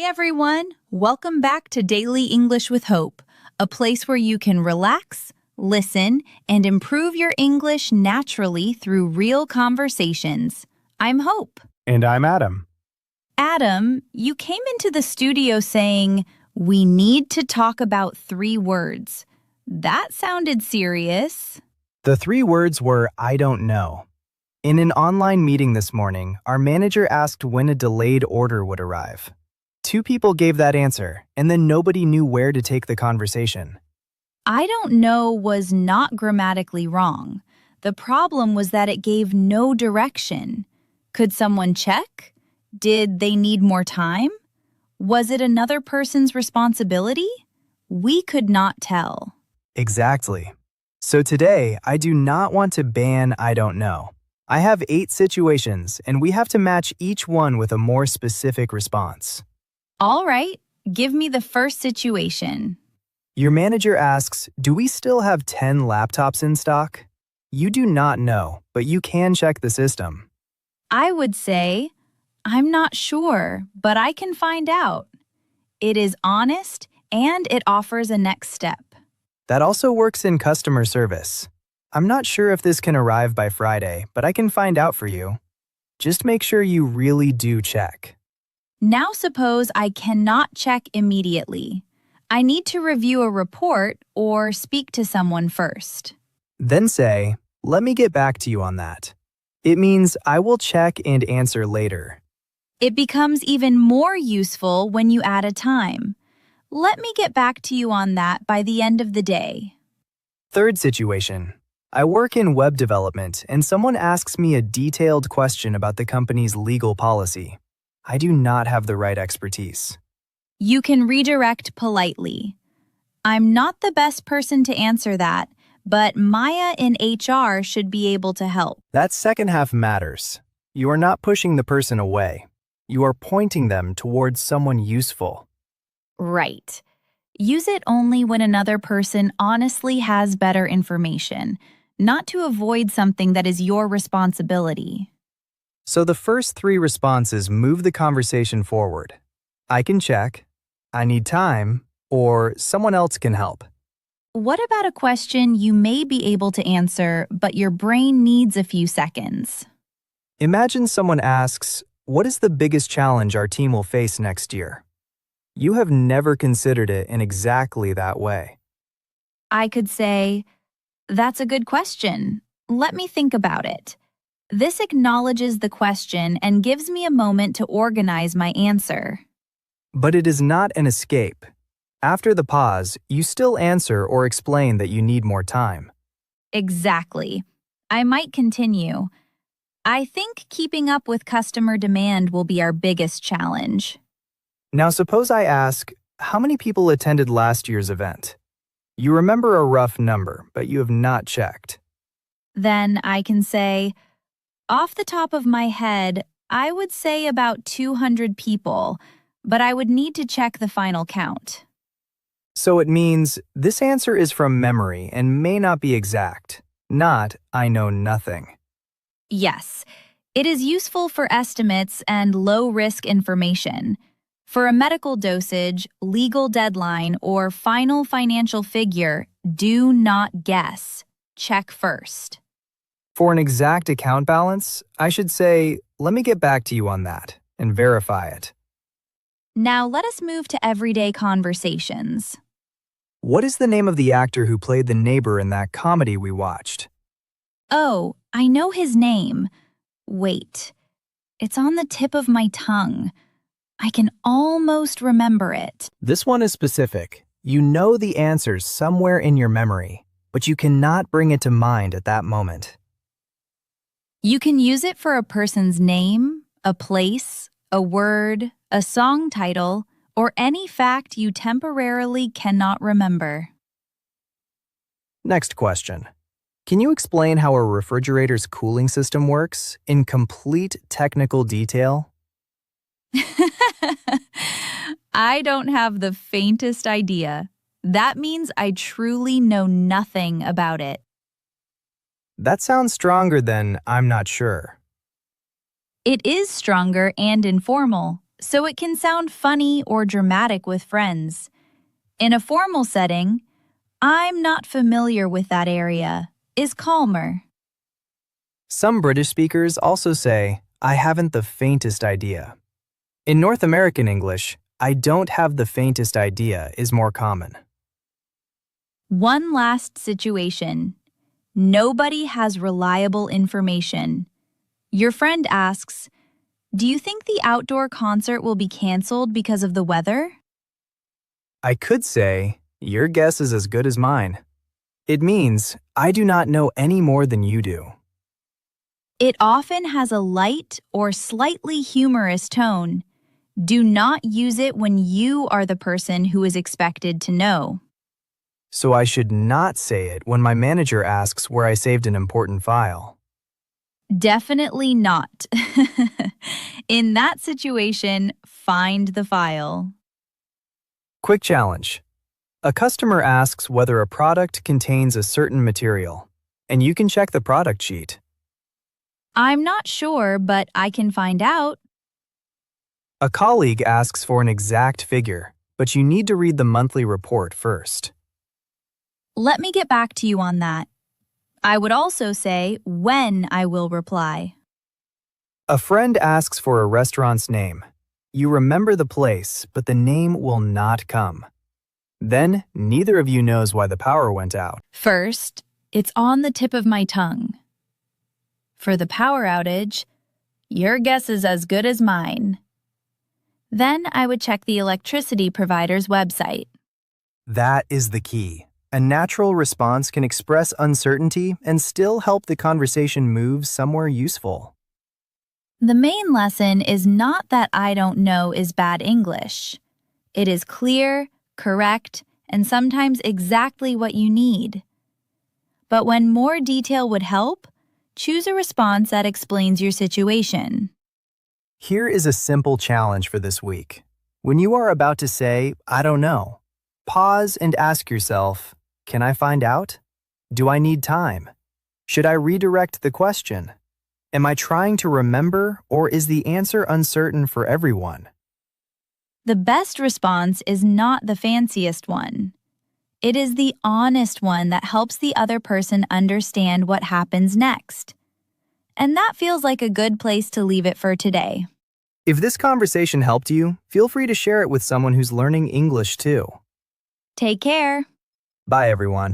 everyone. Welcome back to Daily English with Hope, a place where you can relax, listen, and improve your English naturally through real conversations. I'm Hope. And I'm Adam. Adam, you came into the studio saying, "We need to talk about 3 words." That sounded serious. The 3 words were I don't know. In an online meeting this morning, our manager asked when a delayed order would arrive. 2 people gave that answer, and then nobody knew where to take the conversation. I don't know was not grammatically wrong. The problem was that it gave no direction. Could someone check? Did they need more time? Was it another person's responsibility? We could not tell. Exactly. So today, I do not want to ban I don't know. I have 8 situations, and we have to match each one with a more specific response. All right, give me the first situation. Your manager asks, do we still have 10 laptops in stock? You do not know, but you can check the system. I would say, I'm not sure, but I can find out. It is honest and it offers a next step. That also works in customer service. I'm not sure if this can arrive by Friday, but I can find out for you. Just make sure you really do check. Now suppose I cannot check immediately. I need to review a report or speak to someone first. Then say, let me get back to you on that. It means I will check and answer later. It becomes even more useful when you add a time. Let me get back to you on that by the end of the day. Third situation. I work in web development and someone asks me a detailed question about the company's legal policy. I do not have the right expertise. You can redirect politely. I'm not the best person to answer that, but Maya in HR should be able to help. That second half matters. You are not pushing the person away. You are pointing them towards someone useful. Right. Use it only when another person honestly has better information, not to avoid something that is your responsibility. So the first 3 responses move the conversation forward. I can check, I need time, or someone else can help. What about a question you may be able to answer, but your brain needs a few seconds? Imagine someone asks, what is the biggest challenge our team will face next year? You have never considered it in exactly that way. I could say, that's a good question. Let me think about it. This acknowledges the question and gives me a moment to organize my answer. But it is not an escape. After the pause, you still answer or explain that you need more time. Exactly. I might continue. I think keeping up with customer demand will be our biggest challenge. Now suppose I ask, how many people attended last year's event? You remember a rough number, but you have not checked. Then I can say, off the top of my head, I would say about 200 people, but I would need to check the final count. So it means this answer is from memory and may not be exact, not I know nothing. Yes, it is useful for estimates and low-risk information. For a medical dosage, legal deadline, or final financial figure, do not guess. Check first. For an exact account balance, I should say, let me get back to you on that and verify it. Now let us move to everyday conversations. What is the name of the actor who played the neighbor in that comedy we watched? Oh, I know his name. Wait, it's on the tip of my tongue. I can almost remember it. This one is specific. You know the answers somewhere in your memory, but you cannot bring it to mind at that moment. You can use it for a person's name, a place, a word, a song title, or any fact you temporarily cannot remember. Next question. Can you explain how a refrigerator's cooling system works in complete technical detail? I don't have the faintest idea. That means I truly know nothing about it. That sounds stronger than I'm not sure. It is stronger and informal, so it can sound funny or dramatic with friends. In a formal setting, "I'm not familiar with that area" is calmer. Some British speakers also say, I haven't the faintest idea. In North American English, I don't have the faintest idea is more common. One last situation. Nobody has reliable information. Your friend asks, "Do you think the outdoor concert will be canceled because of the weather?" I could say, your guess is as good as mine. It means, I do not know any more than you do. It often has a light or slightly humorous tone. Do not use it when you are the person who is expected to know. So I should not say it when my manager asks where I saved an important file. Definitely not. In that situation, find the file. Quick challenge. A customer asks whether a product contains a certain material, and you can check the product sheet. "I'm not sure, but I can find out." A colleague asks for an exact figure, but you need to read the monthly report first. "Let me get back to you on that." I would also say when I will reply. A friend asks for a restaurant's name. You remember the place, but the name will not come. Then, neither of you knows why the power went out. First, it's on the tip of my tongue. For the power outage, your guess is as good as mine. Then I would check the electricity provider's website. That is the key. A natural response can express uncertainty and still help the conversation move somewhere useful. The main lesson is not that "I don't know" is bad English. It is clear, correct, and sometimes exactly what you need. But when more detail would help, choose a response that explains your situation. Here is a simple challenge for this week. When you are about to say, I don't know, pause and ask yourself, can I find out? Do I need time? Should I redirect the question? Am I trying to remember, or is the answer uncertain for everyone? The best response is not the fanciest one. It is the honest one that helps the other person understand what happens next. And that feels like a good place to leave it for today. If this conversation helped you, feel free to share it with someone who's learning English too. Take care. Bye, everyone.